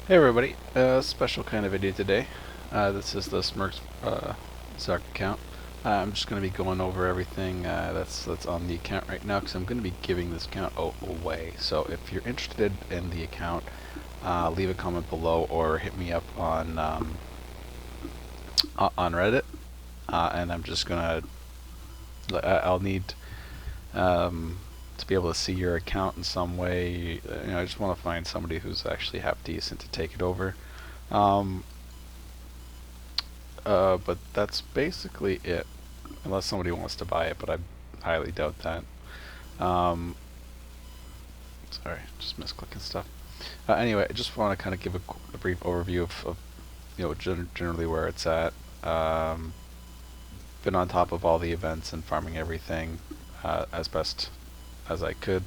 Hey everybody, special kind of video today. This is the Smurfsark account. I'm just going to be going over everything that's on the account right now because I'm going to be giving this account away. So if you're interested in the account, leave a comment below or hit me up on Reddit, and I'm just gonna I'll need to be able to see your account in some way. I just want to find somebody who's actually half decent to take it over. Um, but that's basically it, unless somebody wants to buy it, but I highly doubt that. Um, sorry, just misclicking stuff. Anyway, I just want to kind of give a brief overview of generally where it's at. Been on top of all the events and farming everything as best as I could.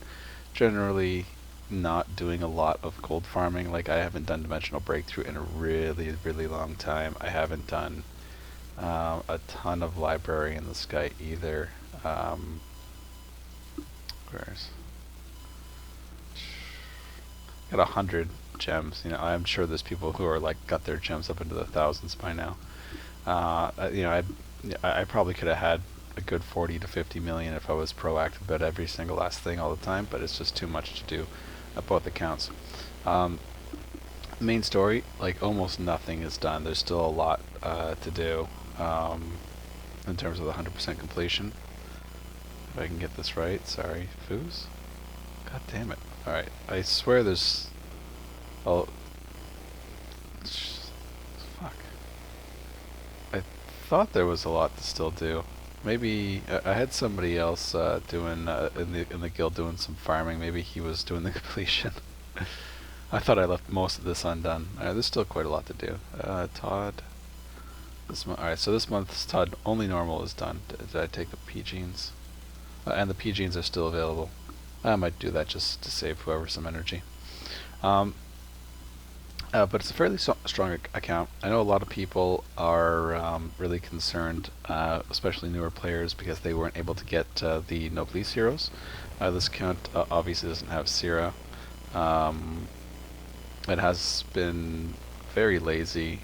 Generally, not doing a lot of cold farming. Like, I haven't done Dimensional Breakthrough in a really, really long time. I haven't done a ton of Library in the Sky either. Where's got 100 gems. I'm sure there's people who are like got their gems up into the thousands by now. I probably could have had a good 40 to 50 million if I was proactive about every single last thing all the time, but it's just too much to do at both accounts. Main story, like almost nothing is done. There's still a lot to do in terms of the 100% completion. If I can get this right, sorry, Foos. God damn it. Alright, I swear there's... Oh... Fuck. I thought there was a lot to still do. Maybe I had somebody else doing in the guild doing some farming. Maybe he was doing the completion. I thought I left most of this undone. There's still quite a lot to do. Todd. This month. All right, so this month's Todd only normal is done. Did I take the P genes? And the P genes are still available. I might do that just to save whoever some energy. But it's a fairly strong account. I know a lot of people are really concerned, especially newer players, because they weren't able to get the Noblesse heroes. This account obviously doesn't have Syrah. It has been very lazy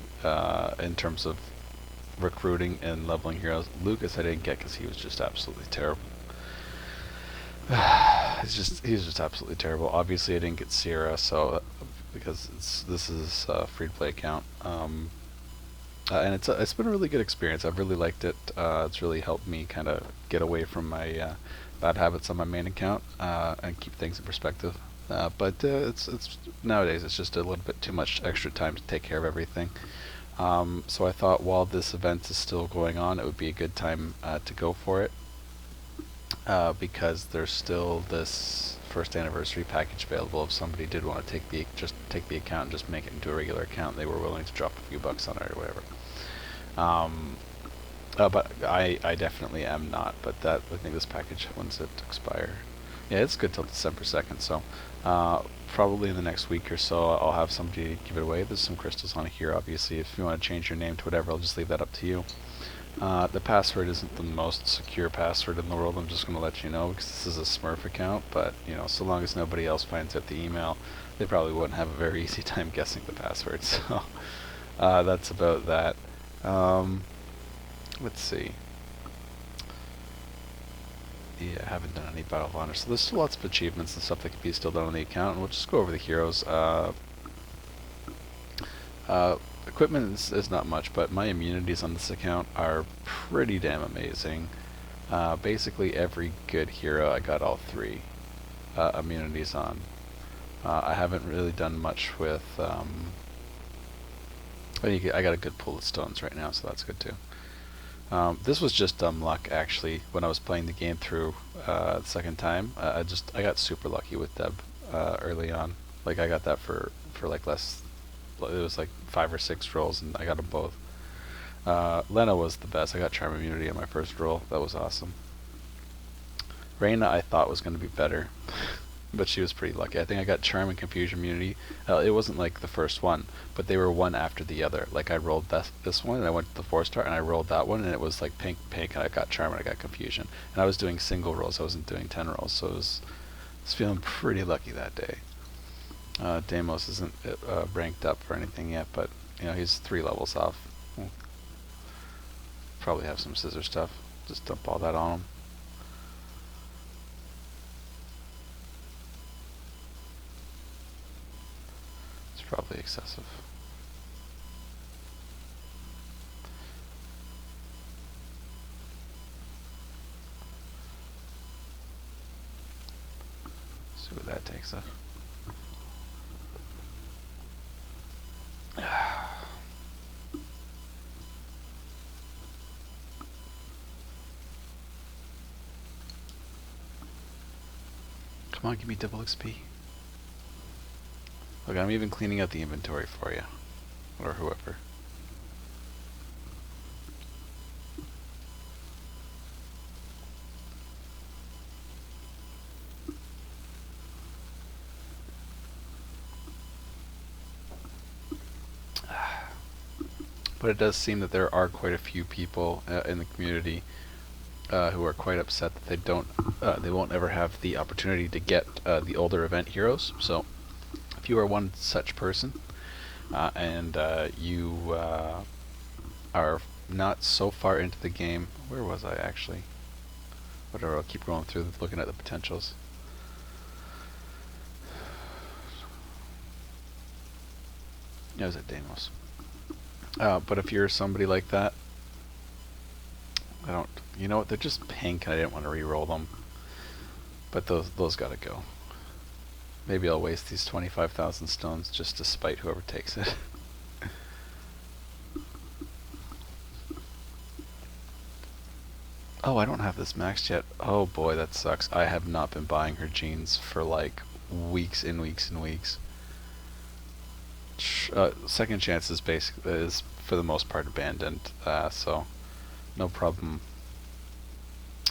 in terms of recruiting and leveling heroes. Lucas I didn't get because he was just absolutely terrible. He's just absolutely terrible. Obviously I didn't get Syrah, so because this is a free-to-play account, and it's been a really good experience. I've really liked it. It's really helped me kind of get away from my bad habits on my main account and keep things in perspective. But it's nowadays it's just a little bit too much extra time to take care of everything. So I thought while this event is still going on, it would be a good time to go for it. Because there's still this first anniversary package available. If somebody did want to take the account and just make it into a regular account, they were willing to drop a few bucks on it or whatever. But I definitely am not. But I think this package, when's it expire? Yeah, it's good till December 2nd. So probably in the next week or so, I'll have somebody give it away. There's some crystals on here, obviously. If you want to change your name to whatever, I'll just leave that up to you. The password isn't the most secure password in the world. I'm just going to let you know because this is a Smurf account, but so long as nobody else finds out the email, they probably wouldn't have a very easy time guessing the password. So that's about that. Let's see. Yeah, I haven't done any Battle of Honor, so there's still lots of achievements and stuff that can be still done on the account, and we'll just go over the heroes. Equipment is not much, but my immunities on this account are pretty damn amazing. Basically every good hero I got all 3 immunities on. I haven't really done much with... I got a good pool of stones right now, so that's good too. This was just dumb luck, actually. When I was playing the game through the second time, I got super lucky with Deb early on. Like, I got that for like less... It was like 5 or 6 rolls, and I got them both. Lena was the best. I got Charm Immunity on my first roll. That was awesome. Reyna I thought was going to be better, but she was pretty lucky. I think I got Charm and Confusion Immunity. It wasn't like the first one, but they were one after the other. Like, I rolled this one, and I went to the 4-star, and I rolled that one, and it was like pink, and I got Charm, and I got Confusion. And I was doing single rolls. I wasn't doing 10 rolls, so I was feeling pretty lucky that day. Deimos isn't ranked up or anything yet, but you know he's 3 levels off. We'll probably have some scissor stuff. Just dump all that on him. It's probably excessive. See what that takes us. Come on, give me double XP. Look, I'm even cleaning out the inventory for you. Or whoever. But it does seem that there are quite a few people in the community who are quite upset that they won't ever have the opportunity to get the older event heroes. So, if you are one such person and you are not so far into the game, where was I actually? Whatever, I'll keep going through looking at the potentials. Yeah, I was at Deimos. But if you're somebody like that, you know what, they're just pink and I didn't want to re-roll them. But those gotta go. Maybe I'll waste these 25,000 stones just to spite whoever takes it. Oh, I don't have this maxed yet. Oh boy, that sucks. I have not been buying her jeans for like weeks and weeks and weeks. Second chance is for the most part abandoned, so no problem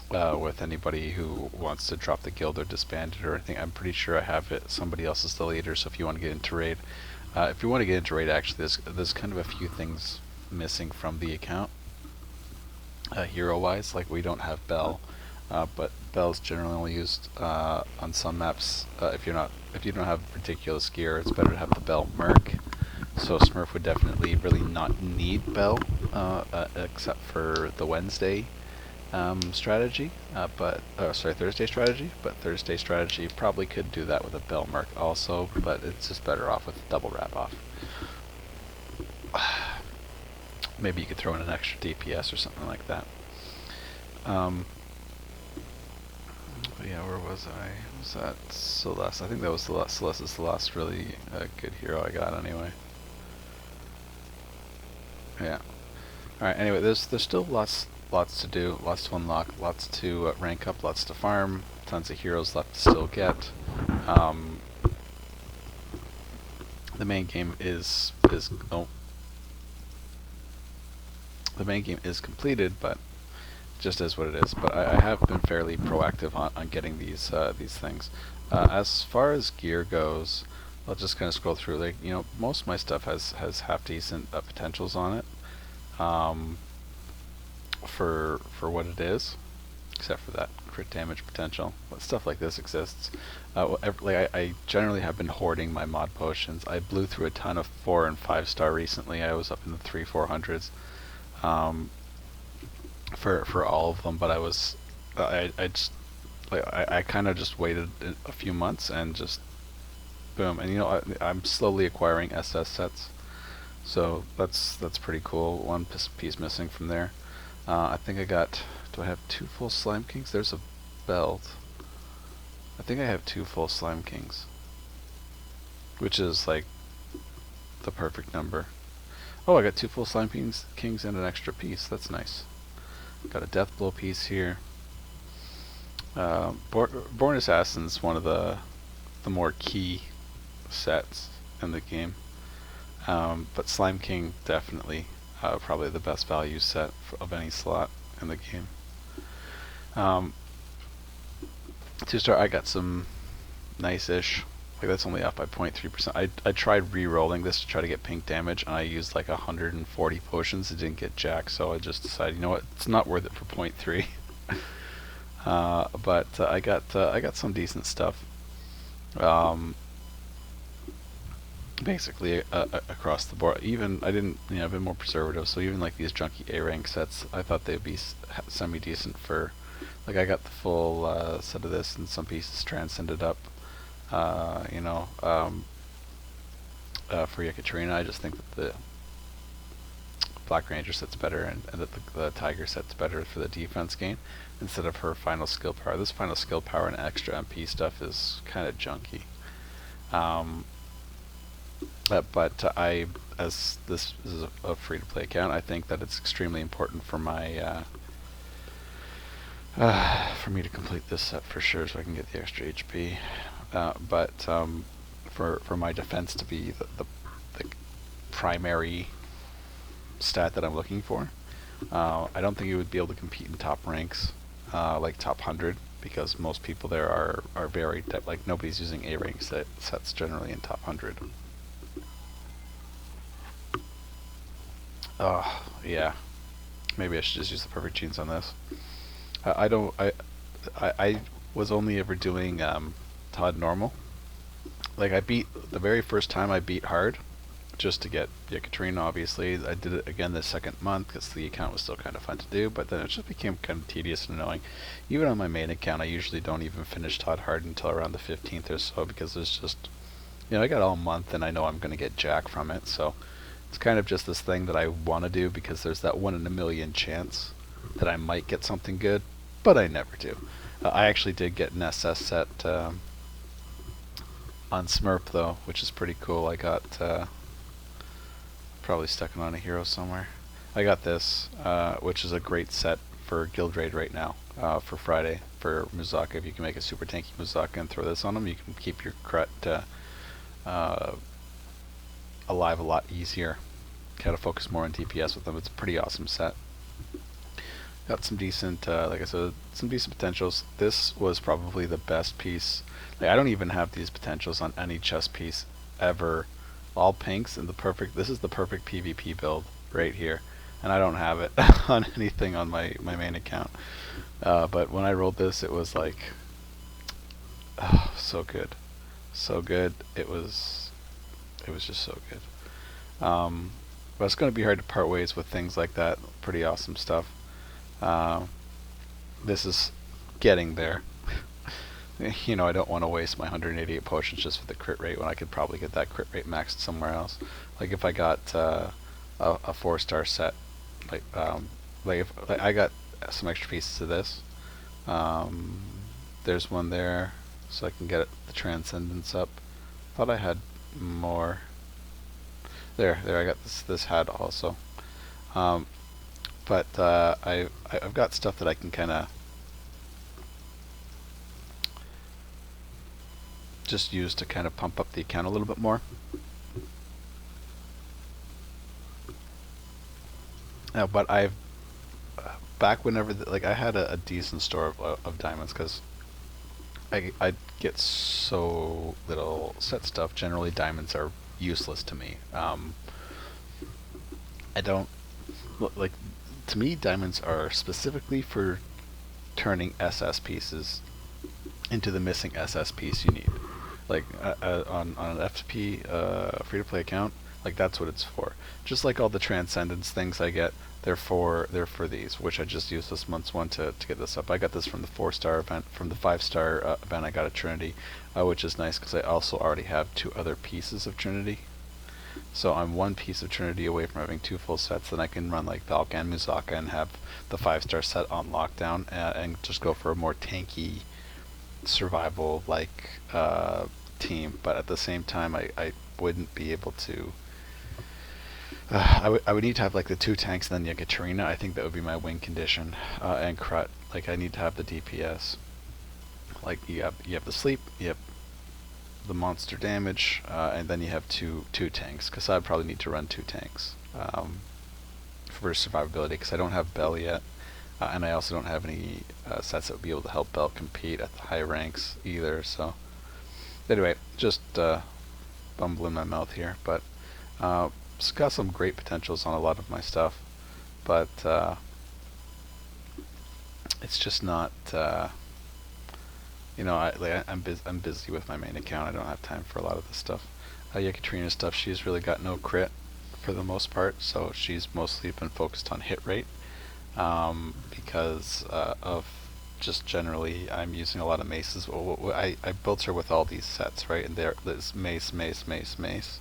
with anybody who wants to drop the guild or disband it or anything. I'm pretty sure I have it. Somebody else is the leader, so if you want to get into raid, actually, there's kind of a few things missing from the account. Hero-wise, like we don't have Bell, but Bell's generally only used on some maps. If you don't have ridiculous gear, it's better to have the Bell Merc. So Smurf would definitely really not need Bell, except for the Wednesday strategy, Thursday strategy. But Thursday strategy probably could do that with a Bell Merc also, but it's just better off with double wrap off. Maybe you could throw in an extra DPS or something like that. But yeah, where was I? Was that Celeste? I think that was Celeste is the last really good hero I got anyway. Yeah. Alright, anyway, there's still lots to do, lots to unlock, lots to rank up, lots to farm, tons of heroes left to still get. The main game is completed, but just is what it is. But I have been fairly proactive on getting these things. As far as gear goes, I'll just kind of scroll through. Like, you know, most of my stuff has half decent potentials on it, for what it is, except for that crit damage potential. But stuff like this exists. I generally have been hoarding my mod potions. I blew through a ton of 4 and 5 star recently. I was up in the 300-400s. For all of them, but I kind of just waited a few months and just boom. And you know, I'm slowly acquiring SS sets, so that's pretty cool. One piece missing from there. I think I got. Do I have 2 full Slime Kings? There's a belt. I think I have 2 full Slime Kings, which is like the perfect number. Oh, I got 2 full Slime Kings and an extra piece. That's nice. Got a Death Blow piece here. Born Assassin's one of the more key sets in the game. But Slime King definitely probably the best value set of any slot in the game. 2-star, I got some nice-ish. Like, that's only off by 0.3%. I tried re-rolling this to try to get pink damage, and I used like 140 potions. It didn't get jack, so I just decided, you know what, it's not worth it for 0.3. But I got some decent stuff. basically across the board. Even I didn't, I've been more preservative. So even like these junky A rank sets, I thought they'd be semi decent for. Like I got the full set of this, and some pieces transcended up. Uh, you know, um, for Yekaterina, I just think that the Black Ranger set's better, and that the Tiger set's better for the defense game instead of her final skill power. This final skill power and extra MP stuff is kind of junky. Um, but as this is a free-to-play account, I think that it's extremely important for my for me to complete this set for sure, so I can get the extra HP. But for my defense to be the primary stat that I'm looking for, I don't think it would be able to compete in top ranks, like top 100, because most people there are very like nobody's using A rank sets generally in top 100. Yeah. Maybe I should just use the perfect genes on this. I don't. I was only ever doing Todd normal. Like I beat the very first time I beat hard, just to get Yekaterina. Obviously, I did it again the second month because the account was still kind of fun to do. But then it just became kind of tedious and annoying. Even on my main account, I usually don't even finish Todd hard until around the 15th or so, because it's just, I got all month and I know I'm going to get jack from it. So it's kind of just this thing that I want to do because there's that 1 in a million chance that I might get something good, but I never do. I actually did get an SS set on Smurf though, which is pretty cool. I got probably stuck it on a hero somewhere. I got this, which is a great set for Guild Raid right now, for Friday for Muzaka. If you can make a super tanky Muzaka and throw this on them, you can keep your Krut alive a lot easier. Kind of focus more on DPS with them. It's a pretty awesome set. Got some decent, like I said, some decent potentials. This was probably the best piece. Like, I don't even have these potentials on any chess piece ever. All pinks and this is the perfect PvP build right here. And I don't have it on anything on my main account. But when I rolled this, it was like, oh, so good. So good. It was just so good. But it's going to be hard to part ways with things like that. Pretty awesome stuff. This is getting there. I don't want to waste my 188 potions just for the crit rate when I could probably get that crit rate maxed somewhere else. Like if I got a 4-star set, like if I got some extra pieces of this. There's one there, so I can get the transcendence up. Thought I had more. There, I got this hat also. But I've got stuff that I can kind of just use to kind of pump up the account a little bit more. But I've back whenever I had a decent store of diamonds, because I get so little set stuff. Generally, diamonds are useless to me. I don't like. To me, diamonds are specifically for turning SS pieces into the missing SS piece you need. Like on an FTP free-to-play account, like that's what it's for. Just like all the transcendence things I get, they're for these, which I just used this month's one to get this up. I got this from the 4-star event. From the 5-star event, I got a Trinity, which is nice because I also already have 2 other pieces of Trinity. So I'm 1 piece of Trinity away from having 2 full sets. Then I can run like Valk and Muzaka and have the 5-star set on lockdown, and just go for a more tanky survival team. But at the same time, I wouldn't be able to. I would need to have like the 2 tanks and then Yekaterina. I think that would be my win condition, and Krut. Like I need to have the DPS. Like you have the sleep, you have the monster damage, and then you have two tanks, because I'd probably need to run 2 tanks for survivability, because I don't have Bell yet, and I also don't have any sets that would be able to help Bell compete at the high ranks either. So anyway, just bumbling my mouth here, but it's got some great potentials on a lot of my stuff, but it's just not. I'm busy with my main account. I don't have time for a lot of this stuff. Yekaterina's stuff, she's really got no crit for the most part, so she's mostly been focused on hit rate, because of just generally I'm using a lot of maces. I built her with all these sets, right? And there's mace, mace, mace, mace.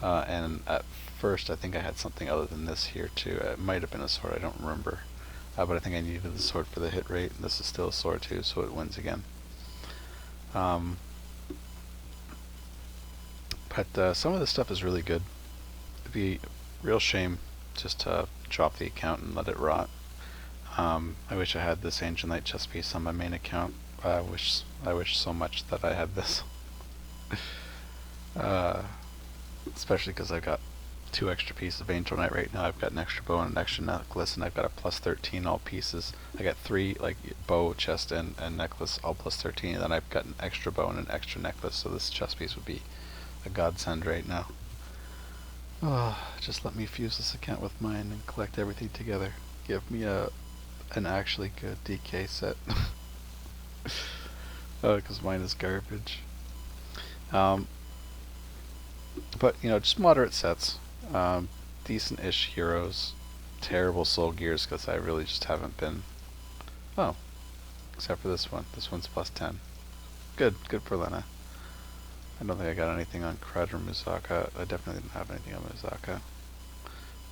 And at first I think I had something other than this here too. It might have been a sword, I don't remember. But I think I needed the sword for the hit rate. This is still a sword too, so it wins again. But some of this stuff is really good. It'd be a real shame just to drop the account and let it rot. I wish I had this Ancient Knight chess piece on my main account. I wish so much that I had this. Especially because I've got 2 extra pieces of Angel Knight right now. I've got an extra bow and an extra necklace, and I've got a plus 13 all pieces. I got 3, like, bow, chest, and necklace, all plus 13, and then I've got an extra bow and an extra necklace, so this chest piece would be a godsend right now. Oh, just let me fuse this account with mine and collect everything together. Give me an actually good DK set. Because mine is garbage. But, you know, just moderate sets. Decent-ish heroes. Terrible soul gears, because I really just haven't been... Oh. Except for this one. This one's plus 10. Good for Lena. I don't think I got anything on Crud or Muzaka. I definitely didn't have anything on Muzaka.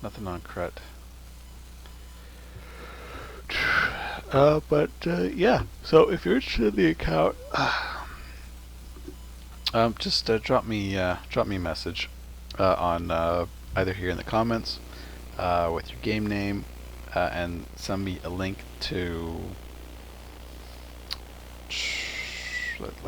Nothing on Crud. Yeah. So if you're interested in the account, just drop me a message on either here in the comments with your game name, and send me a link to.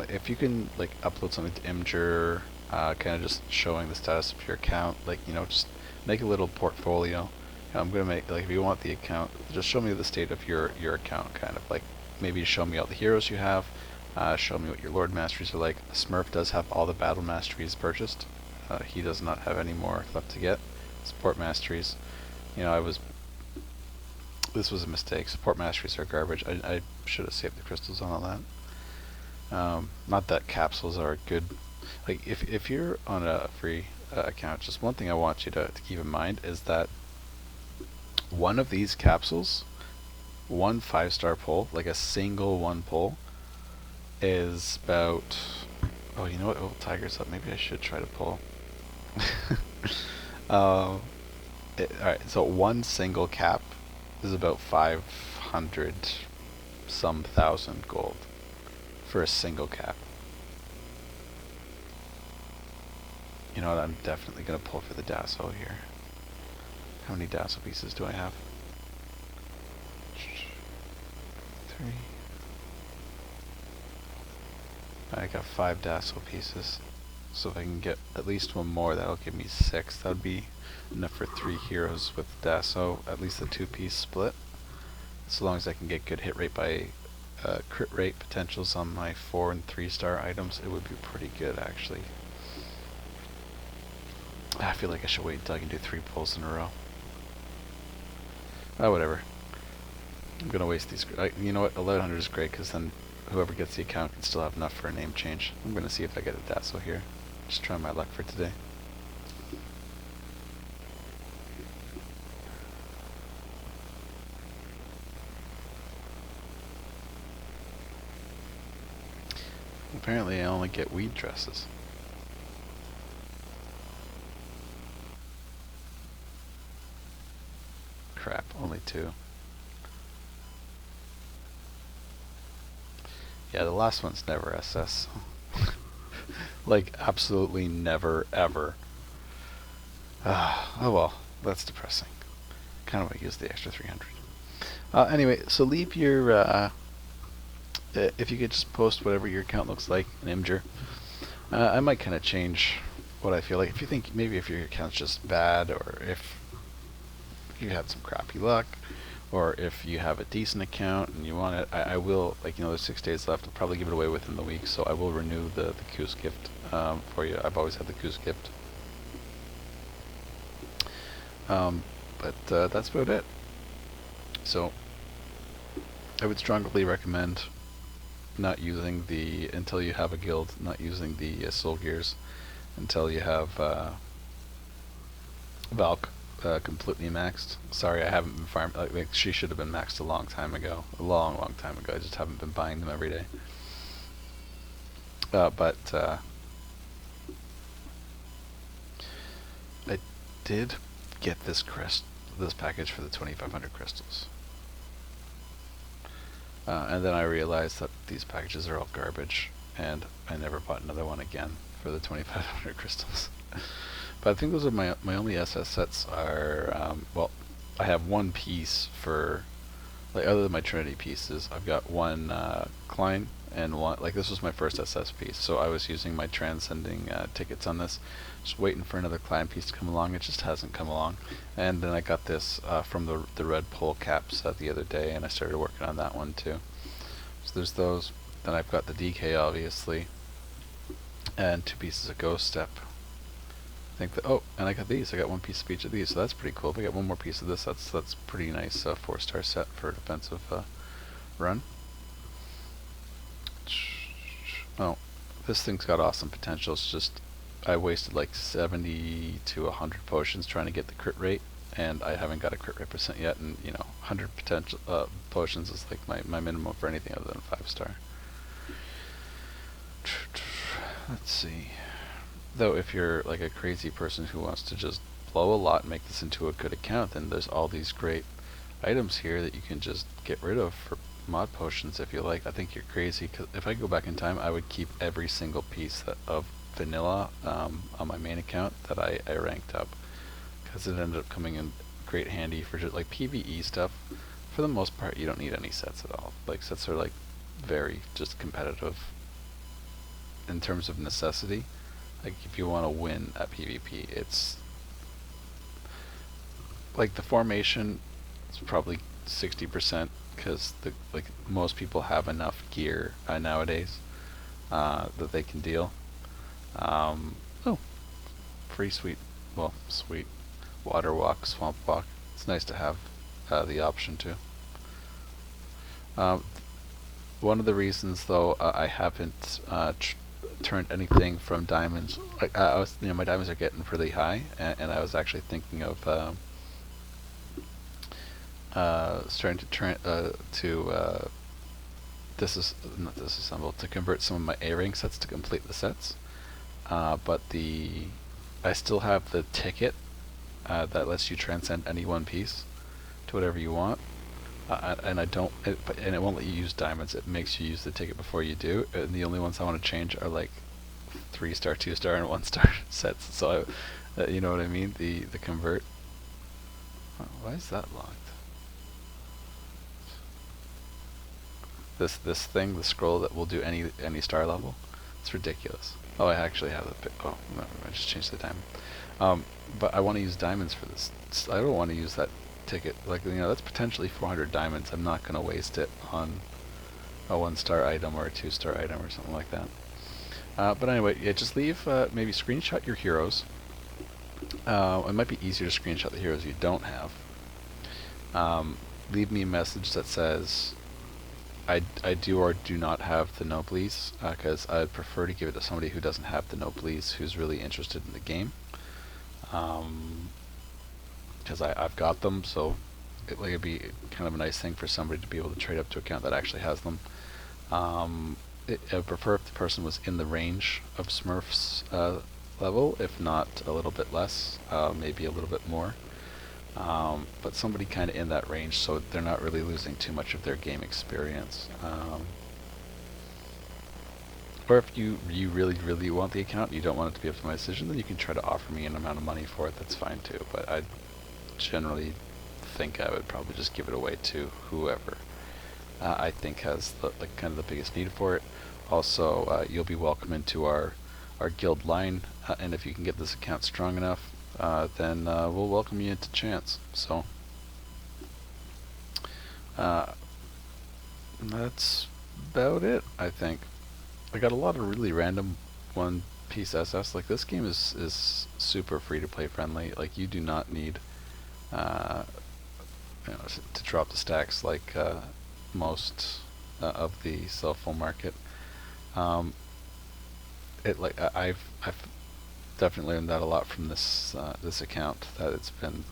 If you can like upload something to Imgur, kind of just showing the status of your account, like, you know, just make a little portfolio. I'm gonna make, like, if you want the account, just show me the state of your account, kind of like maybe show me all the heroes you have, show me what your Lord Masteries are like. Smurf does have all the Battle Masteries purchased. He does not have any more left to get. Support Masteries, you know, this was a mistake. Support Masteries are garbage. I should have saved the crystals on all that. Not that capsules are good. Like, if you're on a free account, just one thing I want you to keep in mind is that one of these capsules, one 5-star pull, like a single 1 pull, is about... Oh, you know what? Oh, Tiger's up. Maybe I should try to pull. Alright, so one single cap is about 500 some thousand gold for a single cap. You know what? I'm definitely going to pull for the Dasso here. How many Dasso pieces do I have? 3. I got 5 Dasso pieces. So if I can get at least one more, that'll give me 6. That would be enough for 3 heroes with Dasso, at least a 2-piece split. As long as I can get good hit rate by crit rate potentials on my 4 and 3-star items, it would be pretty good, actually. I feel like I should wait until I can do 3 pulls in a row. Whatever. I'm gonna waste these. You know what? 1100 is great, because then whoever gets the account can still have enough for a name change. I'm gonna see if I get a Dasso here. Just trying my luck for today. Apparently I only get weed dresses. Crap, only 2. Yeah, the last one's never SS. Like, absolutely never, ever. Oh well, that's depressing. Kind of want to use the extra 300. Anyway, so leave your... if you could just post whatever your account looks like in Imgur. I might kind of change what I feel like. If you think maybe if your account's just bad, or if you had some crappy luck, or if you have a decent account and you want it, I will, like, you know, there's 6 days left. I'll probably give it away within the week, so I will renew the Coos gift for you. I've always had the Coos gift. But that's about it. So I would strongly recommend not using the, until you have a guild, not using the soul gears. until you have Valk completely maxed. Sorry, I haven't been farming. Like she should have been maxed a long time ago. A long, long time ago. I just haven't been buying them every day. But I did get this package for the 2,500 crystals. And then I realized that these packages are all garbage, and I never bought another one again for the 2,500 crystals. But I think those are my only SS sets are, well, I have one piece for, like, other than my Trinity pieces, I've got one Klein and one, like, this was my first SS piece, so I was using my transcending tickets on this, just waiting for another Klein piece to come along. It just hasn't come along. And then I got this from the red pole caps the other day, and I started working on that one too. So there's those. Then I've got the DK, obviously, and 2 pieces of Ghost Step. I think that, oh, and I got these. I got 1 piece of each of these, so that's pretty cool. If I get 1 more piece of this, that's pretty nice 4-star set for a defensive run. Oh, this thing's got awesome potential. It's just I wasted like 70 to 100 potions trying to get the crit rate, and I haven't got a crit rate percent yet. And you know, 100 potential potions is like my minimum for anything other than 5-star. Let's see. Though if you're like a crazy person who wants to just blow a lot and make this into a good account, then there's all these great items here that you can just get rid of for mod potions if you like. I think you're crazy, because if I go back in time, I would keep every single piece of vanilla on my main account that I ranked up, because it ended up coming in great handy for just like PvE stuff. For the most part, you don't need any sets at all. Like, sets are like very just competitive in terms of necessity. Like, if you want to win at PvP, it's like the formation is probably 60%, because like most people have enough gear nowadays that they can deal. Oh, free sweet water walk, swamp walk. It's nice to have the option too. One of the reasons, though, I haven't turned anything from diamonds. I was, my diamonds are getting pretty high, and I was actually thinking of starting to disassemble to convert some of my A-ring sets to complete the sets. But I still have the ticket that lets you transcend any one piece to whatever you want. And I don't, and it won't let you use diamonds. It makes you use the ticket before you do. And the only ones I want to change are like 3-star, 2-star, and 1-star sets. So, you know what I mean? The convert. Oh, why is that locked? This thing, the scroll that will do any star level. It's ridiculous. Oh, I actually have the. Oh, no, I just changed the diamond. But I want to use diamonds for this. I don't want to use that ticket. Like, that's potentially 400 diamonds. I'm not going to waste it on a 1-star item or a 2-star item or something like that. But anyway, yeah, just leave, maybe screenshot your heroes. It might be easier to screenshot the heroes you don't have. Leave me a message that says, I do or do not have the Noblesse, because I'd prefer to give it to somebody who doesn't have the Noblesse, who's really interested in the game. Because I've got them, so it'd be kind of a nice thing for somebody to be able to trade up to an account that actually has them. I'd prefer if the person was in the range of Smurfs level, if not a little bit less, maybe a little bit more. But somebody kind of in that range, so they're not really losing too much of their game experience. Or if you really, really want the account, and you don't want it to be up to my decision, then you can try to offer me an amount of money for it. That's fine too. But I generally think I would probably just give it away to whoever I think has kind of the biggest need for it. Also, you'll be welcome into our guild line, and if you can get this account strong enough, then we'll welcome you into Chance. So that's about it, I think. I got a lot of really random one-piece SS. Like, this game is super free-to-play friendly. Like, you do not need to drop the stacks like most of the cell phone market. I've definitely learned that a lot from this account. That it's been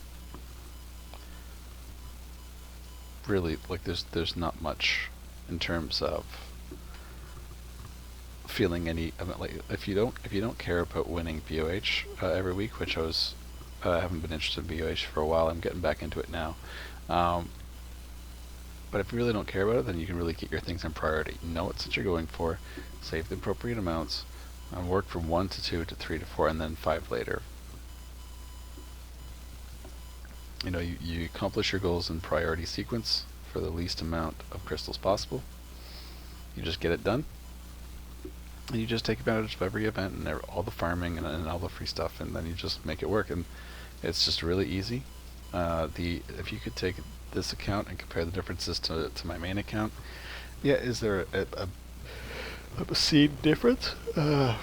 really like there's not much in terms of feeling any. I mean, like if you don't care about winning BOH every week, which I haven't been interested in BOH for a while. I'm getting back into it now. But if you really don't care about it, then you can really get your things in priority. Know what you're going for, save the appropriate amounts, and work from 1 to 2 to 3 to 4, and then 5 later. You know, you accomplish your goals in priority sequence for the least amount of crystals possible. You just get it done, and you just take advantage of every event and all the farming and all the free stuff, and then you just make it work. And it's just really easy. If you could take this account and compare the differences to my main account, yeah, is there a seed difference?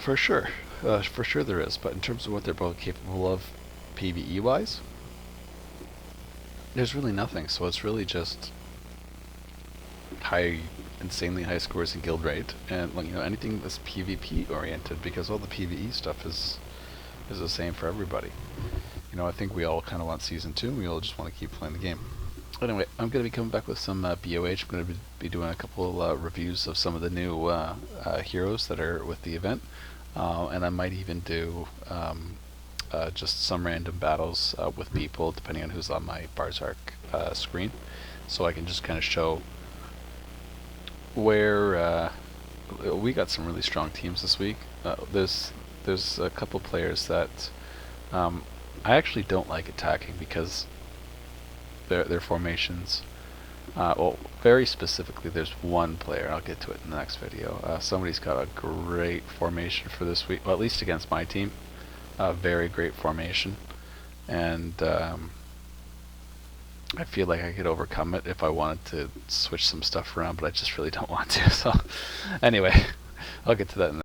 For sure. For sure there is, but in terms of what they're both capable of PvE wise, there's really nothing. So it's really just insanely high scores in guild rate, and you know, anything that's PvP oriented, because all the PvE stuff is the same for everybody. You know, I think we all kind of want Season 2, we all just want to keep playing the game. Anyway, I'm going to be coming back with some BOH. I'm going to be doing a couple reviews of some of the new heroes that are with the event, and I might even do just some random battles with people, depending on who's on my Smurfsark screen, so I can just kind of show where we got some really strong teams this week. There's a couple players that I actually don't like attacking because their formations. Well, very specifically, there's one player. I'll get to it in the next video. Somebody's got a great formation for this week. Well, at least against my team, very great formation, and I feel like I could overcome it if I wanted to switch some stuff around, but I just really don't want to. So, anyway, I'll get to that in